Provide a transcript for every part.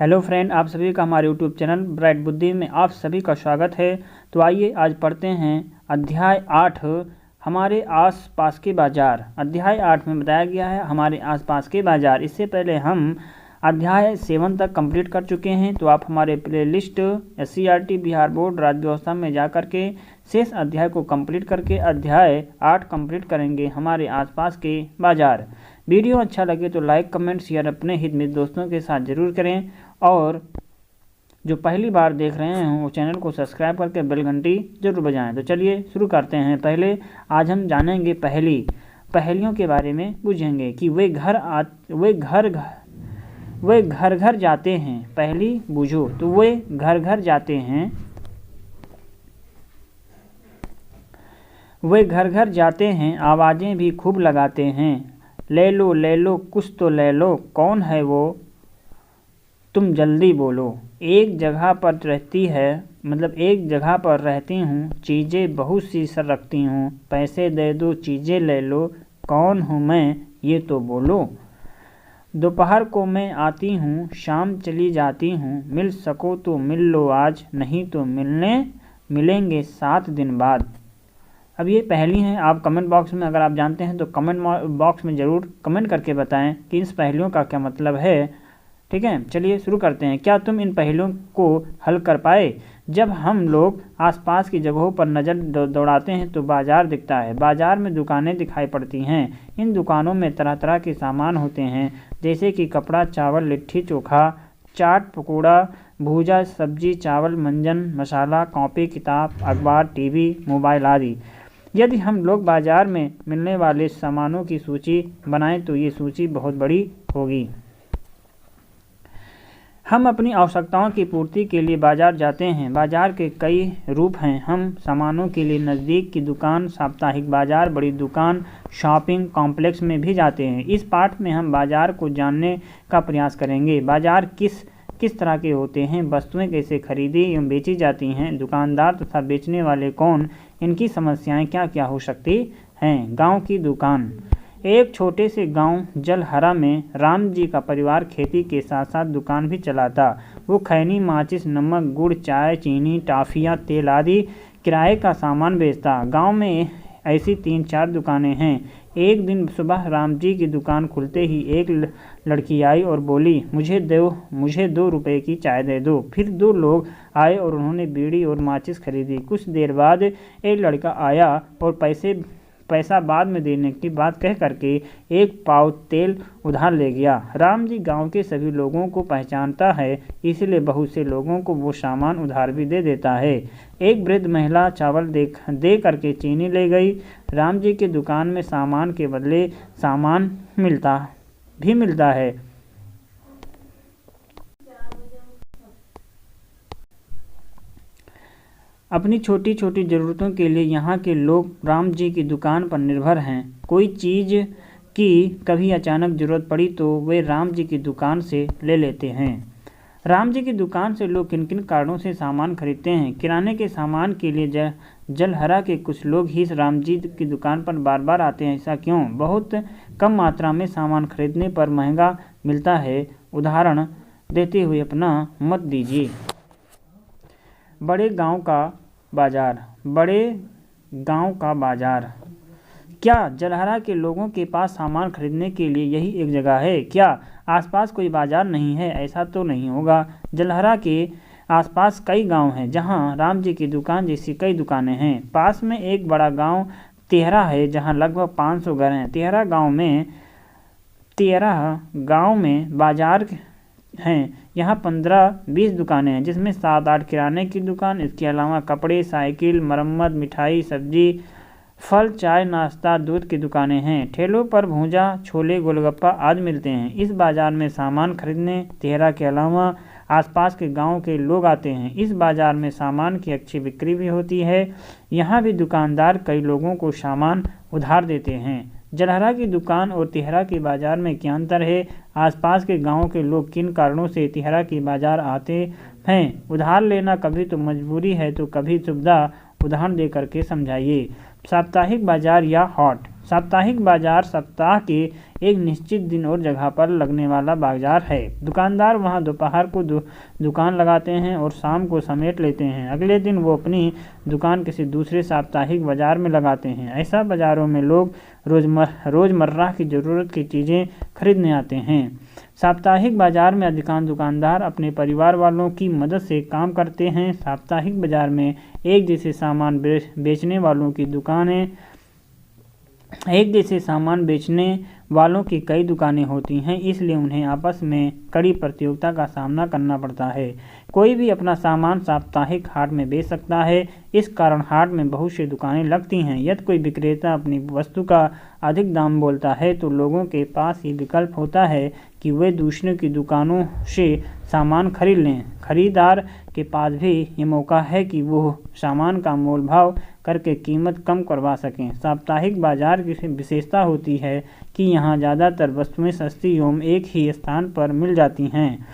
Hello friend, आप सभी का हमारे यूट्यूब चैनल ब्राइट बुद्धि में आप सभी का स्वागत है। तो आइए आज पढ़ते हैं अध्याय 8 हमारे आसपास के बाज़ार। अध्याय 8 में बताया गया है हमारे आसपास के बाज़ार। इससे पहले हम अध्याय 7 तक कंप्लीट कर चुके हैं। तो आप हमारे प्लेलिस्ट SCERT बिहार बोर्ड राज्य व्यवस्था में जा कर के शेष अध्याय को कंप्लीट करके अध्याय 8 कंप्लीट करेंगे, हमारे आसपास के बाज़ार। वीडियो अच्छा लगे तो लाइक कमेंट शेयर अपने हित मित्र दोस्तों के साथ ज़रूर करें, और जो पहली बार देख रहे हैं वो चैनल को सब्सक्राइब करके बेल घंटी जरूर बजाएं। तो चलिए शुरू करते हैं। पहले आज हम जानेंगे पहेलियों के बारे में, पूछेंगे कि वे घर घर जाते हैं। पहली बूझो, तो वे घर घर जाते हैं, वे घर घर जाते हैं, आवाज़ें भी खूब लगाते हैं। ले लो कुछ तो ले लो, कौन है वो, तुम जल्दी बोलो। एक जगह पर रहती है, मतलब एक जगह पर रहती हूँ, चीज़ें बहुत सी सर रखती हूँ। पैसे दे दो चीज़ें ले लो, कौन हूँ मैं ये तो बोलो। दोपहर को मैं आती हूँ, शाम चली जाती हूँ। मिल सको तो मिल लो आज, नहीं तो मिलेंगे 7 दिन बाद। अब ये पहेली हैं। आप कमेंट बॉक्स में अगर आप जानते हैं तो कमेंट बॉक्स में ज़रूर कमेंट करके बताएं कि इस पहेलियों का क्या मतलब है। ठीक है, चलिए शुरू करते हैं। क्या तुम इन पहेलियों को हल कर पाए? जब हम लोग आसपास की जगहों पर नज़र दौड़ाते हैं तो बाज़ार दिखता है। बाज़ार में दुकानें दिखाई पड़ती हैं। इन दुकानों में तरह तरह के सामान होते हैं, जैसे कि कपड़ा, चावल, लिट्टी चोखा, चाट, पकौड़ा, भूजा, सब्जी, चावल, मंजन, मसाला, कॉपी, किताब, अखबार, टीवी, मोबाइल आदि। यदि हम लोग बाज़ार में मिलने वाले सामानों की सूची बनाएं तो ये सूची बहुत बड़ी होगी। हम अपनी आवश्यकताओं की पूर्ति के लिए बाज़ार जाते हैं। बाज़ार के कई रूप हैं। हम सामानों के लिए नज़दीक की दुकान, साप्ताहिक बाज़ार, बड़ी दुकान, शॉपिंग कॉम्प्लेक्स में भी जाते हैं। इस पाठ में हम बाज़ार को जानने का प्रयास करेंगे। बाज़ार किस तरह के होते हैं, वस्तुएं कैसे खरीदी एवं बेची जाती हैं, दुकानदार तथा बेचने वाले कौन, इनकी समस्याएं क्या क्या हो सकती हैं। गांव की दुकान। एक छोटे से गांव जलहरा में राम जी का परिवार खेती के साथ साथ दुकान भी चलाता। वो खैनी, माचिस, नमक, गुड़, चाय, चीनी, टाफियाँ, तेल आदि किराए का सामान बेचता। गांव में ऐसी 3-4 दुकानें हैं। एक दिन सुबह राम जी की दुकान खुलते ही एक लड़की आई और बोली, मुझे 2 रुपए की चाय दे दो। फिर 2 लोग आए और उन्होंने बीड़ी और माचिस खरीदी। कुछ देर बाद एक लड़का आया और पैसा बाद में देने की बात कह करके 1 पाव तेल उधार ले गया। राम जी गांव के सभी लोगों को पहचानता है, इसलिए बहुत से लोगों को वो सामान उधार भी दे देता है। एक वृद्ध महिला चावल दे करके चीनी ले गई। राम जी की दुकान में सामान के बदले सामान मिलता है। अपनी छोटी छोटी ज़रूरतों के लिए यहाँ के लोग राम जी की दुकान पर निर्भर हैं। कोई चीज़ की कभी अचानक ज़रूरत पड़ी तो वे राम जी की दुकान से ले लेते हैं। राम जी की दुकान से लोग किन किन कारणों से सामान खरीदते हैं? किराने के सामान के लिए जलहरा के कुछ लोग ही राम जी की दुकान पर बार बार आते हैं। ऐसा क्यों? बहुत कम मात्रा में सामान खरीदने पर महंगा मिलता है। उदाहरण देते हुए अपना मत दीजिए। बड़े गांव का बाजार। क्या जलहरा के लोगों के पास सामान खरीदने के लिए यही एक जगह है? क्या आसपास कोई बाजार नहीं है? ऐसा तो नहीं होगा। जलहरा के आसपास कई गांव हैं जहां राम जी की दुकान जैसी कई दुकानें हैं। पास में एक बड़ा गांव तेहरा है जहां लगभग 500 घर हैं। तेहरा गांव में बाजार हैं। यहाँ 15-20 दुकानें हैं, जिसमें 7-8 किराने की दुकान, इसके अलावा कपड़े, साइकिल, मरम्मत, मिठाई, सब्जी, फल, चाय, नाश्ता, दूध की दुकानें हैं। ठेलों पर भूजा, छोले, गोलगप्पा आदि मिलते हैं। इस बाजार में सामान खरीदने तेहरा के अलावा आसपास के गांव के लोग आते हैं। इस बाजार में सामान की अच्छी बिक्री भी होती है। यहाँ भी दुकानदार कई लोगों को सामान उधार देते हैं। जलहरा की दुकान और तेहरा के बाज़ार में क्या अंतर है? आसपास के गांवों के लोग किन कारणों से तेहरा की बाज़ार आते हैं? उधार लेना कभी तो मजबूरी है तो कभी सुविधा। उदाहरण दे करके समझाइए। साप्ताहिक बाज़ार या हाट। साप्ताहिक बाजार सप्ताह के एक निश्चित दिन और जगह पर लगने वाला बाजार है। दुकानदार वहां दोपहर को दुकान लगाते हैं और शाम को समेट लेते हैं। अगले दिन वो अपनी दुकान किसी दूसरे साप्ताहिक बाजार में लगाते हैं। ऐसा बाजारों में लोग रोजमर्रा की ज़रूरत की चीज़ें खरीदने आते हैं। साप्ताहिक बाजार में अधिकांश दुकानदार अपने परिवार वालों की मदद से काम करते हैं। साप्ताहिक बाजार में एक जैसे सामान बेचने वालों की कई दुकानें होती हैं, इसलिए उन्हें आपस में कड़ी प्रतियोगिता का सामना करना पड़ता है। कोई भी अपना सामान साप्ताहिक हाट में बेच सकता है, इस कारण हाट में बहुत सी दुकानें लगती हैं। यदि कोई विक्रेता अपनी वस्तु का अधिक दाम बोलता है तो लोगों के पास ये विकल्प होता है कि वे दूसरों की दुकानों से सामान खरीद लें। खरीदार के पास भी ये मौका है कि वो सामान का मोल भाव करके कीमत कम करवा सकें। साप्ताहिक बाजार की विशेषता होती है कि यहाँ ज़्यादातर वस्तुएं सस्ती एवं एक ही स्थान पर मिल जाती हैं।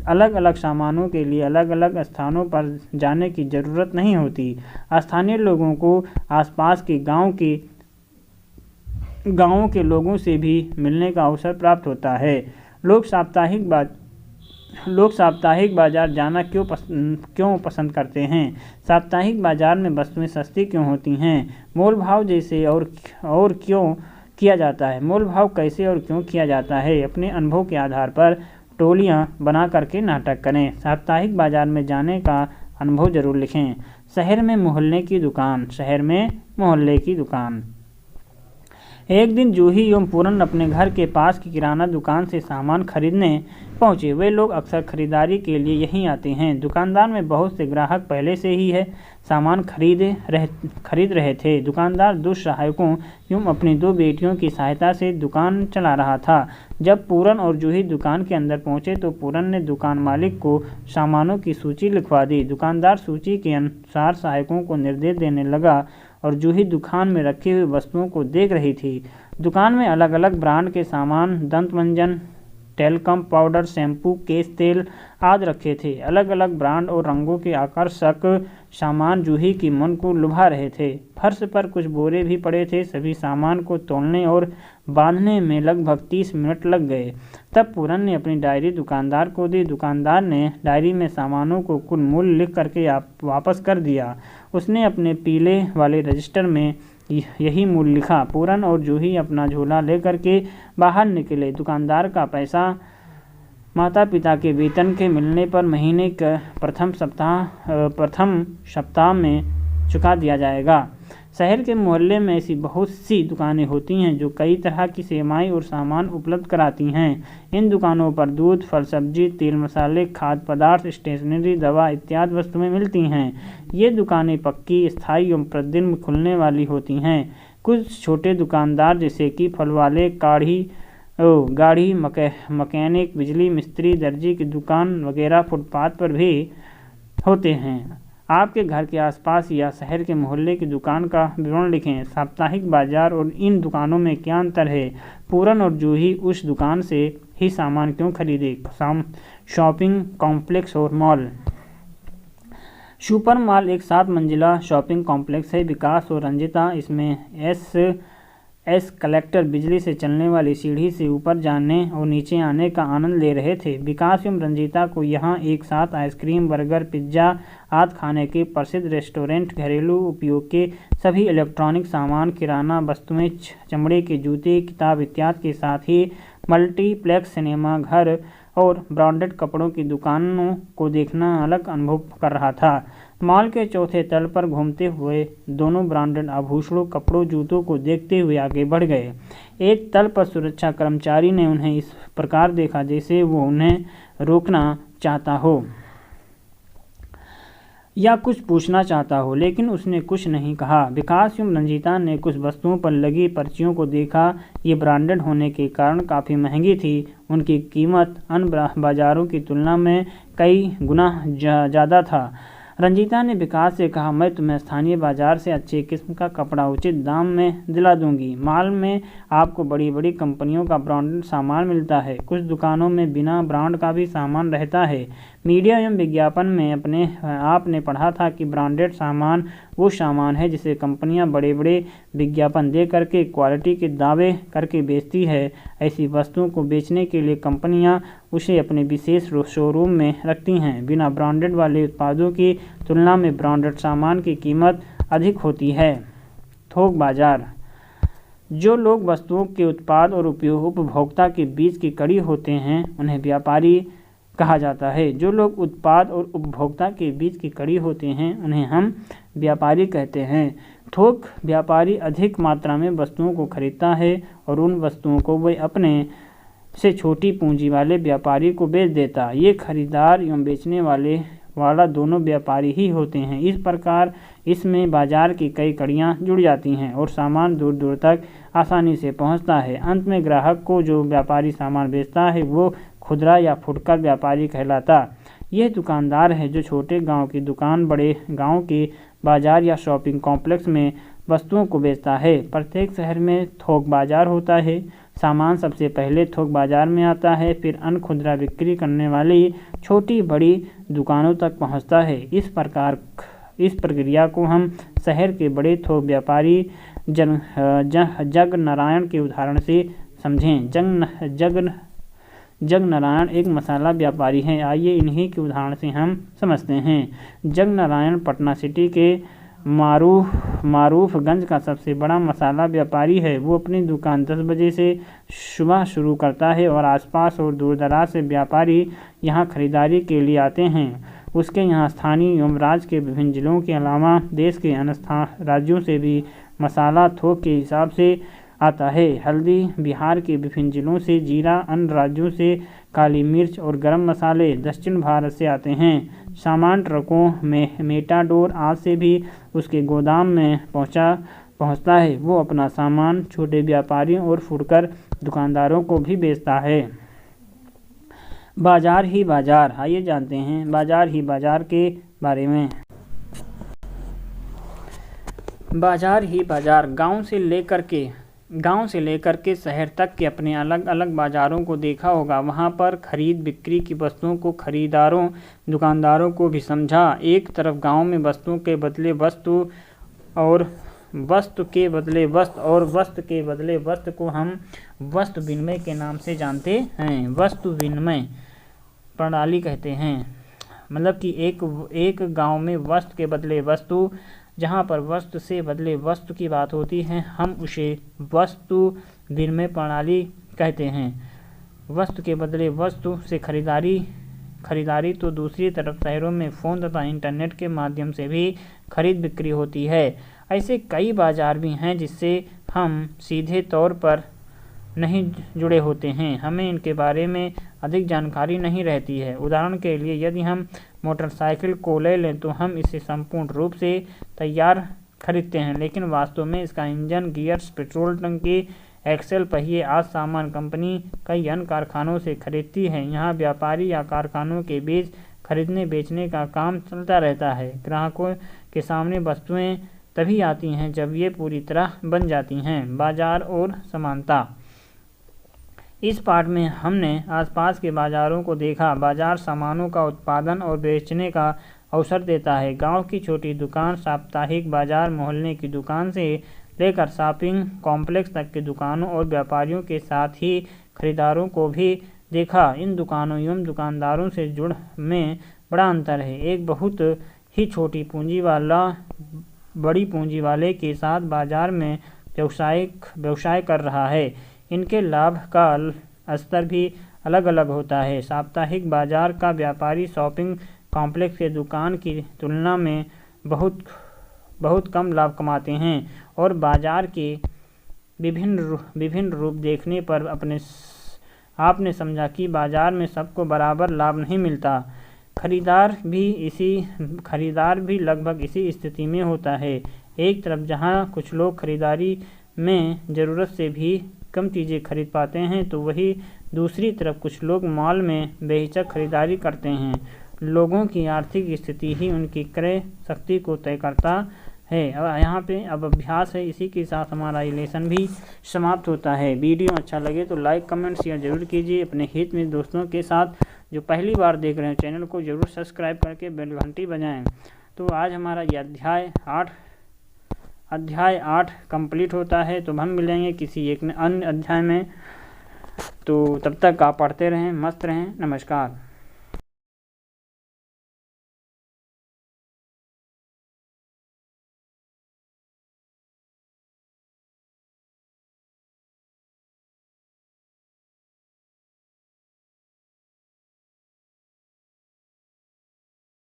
अलग अलग सामानों के लिए अलग अलग स्थानों पर जाने की ज़रूरत नहीं होती। स्थानीय लोगों को आसपास के गाँवों के लोगों से भी मिलने का अवसर प्राप्त होता है। लोग साप्ताहिक बाजार जाना क्यों पसंद करते हैं? साप्ताहिक बाजार में वस्तुएं सस्ती क्यों होती हैं? मोल भाव जैसे और क्यों किया जाता है? मोल भाव कैसे और क्यों किया जाता है? अपने अनुभव के आधार पर टोलियां बना करके नाटक करें। साप्ताहिक बाजार में जाने का अनुभव जरूर लिखें। शहर में मोहल्ले की दुकान। एक दिन जूही एवं पूरन अपने घर के पास की किराना दुकान से सामान खरीदने पहुंचे। वे लोग अक्सर खरीदारी के लिए यहीं आते हैं। दुकानदार में बहुत से ग्राहक पहले से ही सामान खरीद रहे थे। दुकानदार 2 सहायकों एवं अपनी 2 बेटियों की सहायता से दुकान चला रहा था। जब पूरन और जूही दुकान के अंदर पहुंचे तो पूरन ने दुकान मालिक को सामानों की सूची लिखवा दी। दुकानदार सूची के अनुसार सहायकों को निर्देश देने लगा और जूही दुकान में रखी हुई वस्तुओं को देख रही थी। दुकान में अलग अलग ब्रांड के सामान, दंत मंजन, टेल्कम पाउडर, शैम्पू, केश तेल आदि रखे थे। अलग अलग ब्रांड और रंगों के आकर्षक सामान जूही की मन को लुभा रहे थे। फर्श पर कुछ बोरे भी पड़े थे। सभी सामान को तोलने और बांधने में लगभग 30 मिनट लग गए। तब पूरन ने अपनी डायरी दुकानदार को दी। दुकानदार ने डायरी में सामानों को कुल मूल्य लिख करके वापस कर दिया। उसने अपने पीले वाले रजिस्टर में यही मूल्य लिखा। पूरन और जूही अपना झोला लेकर के बाहर निकले। दुकानदार का पैसा माता पिता के वेतन के मिलने पर महीने के प्रथम सप्ताह में चुका दिया जाएगा। शहर के मोहल्ले में ऐसी बहुत सी दुकानें होती हैं जो कई तरह की सेवाएं और सामान उपलब्ध कराती हैं। इन दुकानों पर दूध, फल, सब्जी, तेल, मसाले, खाद्य पदार्थ, स्टेशनरी, दवा इत्यादि वस्तुएं मिलती हैं। ये दुकानें पक्की, स्थायी एवं प्रतिदिन खुलने वाली होती हैं। कुछ छोटे दुकानदार जैसे कि फल वाले, गाड़ी, मैकेनिक, बिजली मिस्त्री, दर्जी की दुकान वगैरह फुटपाथ पर भी होते हैं। आपके घर के आसपास या शहर के मोहल्ले की दुकान का विवरण लिखें। साप्ताहिक बाजार और इन दुकानों में क्या अंतर है? पूरन और जूही उस दुकान से ही सामान क्यों खरीदे? शॉपिंग कॉम्प्लेक्स और मॉल। सुपर मॉल एक 7 मंजिला शॉपिंग कॉम्प्लेक्स है। विकास और रंजिता इसमें एस कलेक्टर बिजली से चलने वाली सीढ़ी से ऊपर जाने और नीचे आने का आनंद ले रहे थे। विकास एवं रंजीता को यहाँ एक साथ आइसक्रीम, बर्गर, पिज्जा आदि खाने के प्रसिद्ध रेस्टोरेंट, घरेलू उपयोग के सभी इलेक्ट्रॉनिक सामान, किराना वस्तुएं, चमड़े के जूते, किताब इत्यादि के साथ ही मल्टीप्लेक्स, सिनेमा घर और ब्रांडेड कपड़ों की दुकानों को देखना अलग अनुभव कर रहा था। मॉल के चौथे तल पर घूमते हुए दोनों ब्रांडेड आभूषणों, कपड़ों, जूतों को देखते हुए आगे बढ़ गए। एक तल पर सुरक्षा कर्मचारी ने उन्हें इस प्रकार देखा जैसे वो उन्हें रोकना चाहता हो या कुछ पूछना चाहता हो, लेकिन उसने कुछ नहीं कहा। विकास एवं रंजीता ने कुछ वस्तुओं पर लगी पर्चियों को देखा। ये ब्रांडेड होने के कारण काफ़ी महंगी थी। उनकी कीमत अन्य बाजारों की तुलना में कई गुना ज़्यादा था। रंजीता ने विकास से कहा, मैं तुम्हें स्थानीय बाजार से अच्छे किस्म का कपड़ा उचित दाम में दिला दूंगी। मॉल में आपको बड़ी बड़ी कंपनियों का ब्रांडेड सामान मिलता है, कुछ दुकानों में बिना ब्रांड का भी सामान रहता है। मीडिया एवं विज्ञापन में आपने पढ़ा था कि ब्रांडेड सामान वो सामान है जिसे कंपनियां बड़े बड़े विज्ञापन दे करके क्वालिटी के दावे करके बेचती है। ऐसी वस्तुओं को बेचने के लिए कंपनियां उसे अपने विशेष शोरूम में रखती हैं। बिना ब्रांडेड वाले उत्पादों की तुलना में ब्रांडेड सामान की कीमत अधिक होती है। थोक बाजार। जो लोग वस्तुओं के उत्पाद और उपभोक्ता के बीच की कड़ी होते हैं उन्हें व्यापारी कहा जाता है। जो लोग उत्पाद और उपभोक्ता के बीच की कड़ी होते हैं उन्हें हम व्यापारी कहते हैं। थोक व्यापारी अधिक मात्रा में वस्तुओं को खरीदता है और उन वस्तुओं को वह अपने से छोटी पूंजी वाले व्यापारी को बेच देता। ये खरीदार एवं बेचने वाला दोनों व्यापारी ही होते हैं। इस प्रकार इसमें बाजार की कई कड़ियाँ जुड़ जाती हैं और सामान दूर दूर तक आसानी से पहुंचता है। अंत में ग्राहक को जो व्यापारी सामान बेचता है वो खुदरा या फुटकर व्यापारी कहलाता। यह दुकानदार है जो छोटे गांव की दुकान बड़े गांव के बाजार या शॉपिंग कॉम्प्लेक्स में वस्तुओं को बेचता है। प्रत्येक शहर में थोक बाजार होता है। सामान सबसे पहले थोक बाजार में आता है, फिर अन्य खुदरा बिक्री करने वाली छोटी बड़ी दुकानों तक पहुंचता है। इस प्रक्रिया को हम शहर के बड़े थोक व्यापारी जगनारायण के उदाहरण से समझें। जगनारायण एक मसाला व्यापारी हैं। आइए इन्हीं के उदाहरण से हम समझते हैं। जगनारायण पटना सिटी के मारूफगंज का सबसे बड़ा मसाला व्यापारी है। वो अपनी दुकान 10 बजे से सुबह शुरू करता है और आसपास और दूर दराज से व्यापारी यहाँ खरीदारी के लिए आते हैं। उसके यहाँ स्थानीय एवं राज्य के विभिन्न जिलों के अलावा देश के अन्य राज्यों से भी मसाला थोक के हिसाब से आता है। हल्दी बिहार के विभिन्न जिलों से, जीरा अन्य राज्यों से, काली मिर्च और गरम मसाले दक्षिण भारत से आते हैं। सामान ट्रकों में मेटाडोर आज से भी उसके गोदाम में पहुंचता है। वो अपना सामान छोटे व्यापारियों और फुटकर दुकानदारों को भी बेचता है। बाजार ही बाजार। आइए जानते हैं बाजार ही बाजार के बारे में। बाजार ही बाजार गांव से लेकर के शहर तक के अपने अलग अलग बाज़ारों को देखा होगा। वहाँ पर खरीद बिक्री की वस्तुओं को खरीदारों दुकानदारों को भी समझा। एक तरफ गांव में वस्तुओं के बदले वस्तु और वस्तु के बदले वस्तु और वस्तु के बदले वस्तु को हम वस्तु विनिमय के नाम से जानते हैं। वस्तु विनिमय प्रणाली कहते हैं। मतलब कि एक गांव में वस्तु के बदले वस्तु, जहाँ पर वस्तु से बदले वस्तु की बात होती है, हम उसे वस्तु विनिमय प्रणाली कहते हैं। वस्तु के बदले वस्तु से खरीदारी तो दूसरी तरफ शहरों में फ़ोन तथा इंटरनेट के माध्यम से भी खरीद बिक्री होती है। ऐसे कई बाजार भी हैं जिससे हम सीधे तौर पर नहीं जुड़े होते हैं, हमें इनके बारे में अधिक जानकारी नहीं रहती है। उदाहरण के लिए यदि हम मोटरसाइकिल को ले लें तो हम इसे संपूर्ण रूप से तैयार खरीदते हैं, लेकिन वास्तव में इसका इंजन, गियर्स, पेट्रोल टंकी, एक्सेल पहिए आदि सामान कंपनी कई अन्य कारखानों से खरीदती है। यहाँ व्यापारी या कारखानों के बीच खरीदने बेचने का काम चलता रहता है। ग्राहकों के सामने वस्तुएं तभी आती हैं जब ये पूरी तरह बन जाती हैं। बाजार और समानता। इस पाठ में हमने आसपास के बाज़ारों को देखा। बाज़ार सामानों का उत्पादन और बेचने का अवसर देता है। गांव की छोटी दुकान, साप्ताहिक बाज़ार, मोहल्ले की दुकान से लेकर शॉपिंग कॉम्प्लेक्स तक की दुकानों और व्यापारियों के साथ ही खरीदारों को भी देखा। इन दुकानों एवं दुकानदारों से जुड़ में बड़ा अंतर है। एक बहुत ही छोटी पूंजी वाला बड़ी पूंजी वाले के साथ बाज़ार में व्यवसाय कर रहा है। इनके लाभ का स्तर भी अलग अलग होता है। साप्ताहिक बाजार का व्यापारी शॉपिंग कॉम्प्लेक्स के दुकान की तुलना में बहुत कम लाभ कमाते हैं और बाजार के विभिन्न रूप देखने पर आपने समझा कि बाजार में सबको बराबर लाभ नहीं मिलता। खरीदार भी लगभग इसी स्थिति में होता है। एक तरफ जहां कुछ लोग खरीदारी में ज़रूरत से भी कम चीज़ें खरीद पाते हैं, तो वही दूसरी तरफ कुछ लोग मॉल में बेहिचक खरीदारी करते हैं लोगों की आर्थिक स्थिति ही उनकी क्रय शक्ति को तय करता है। और यहाँ पे अब अभ्यास है। इसी के साथ हमारा ये लेसन भी समाप्त होता है। वीडियो अच्छा लगे तो लाइक कमेंट शेयर जरूर कीजिए अपने हित में दोस्तों के साथ। जो पहली बार देख रहे हैं चैनल को जरूर सब्सक्राइब करके बेल घंटी बजाएं। तो आज हमारा ये अध्याय 8 कंप्लीट होता है। तो हम मिलेंगे किसी एक अन्य अध्याय में। तो तब तक आप पढ़ते रहें, मस्त रहें। नमस्कार।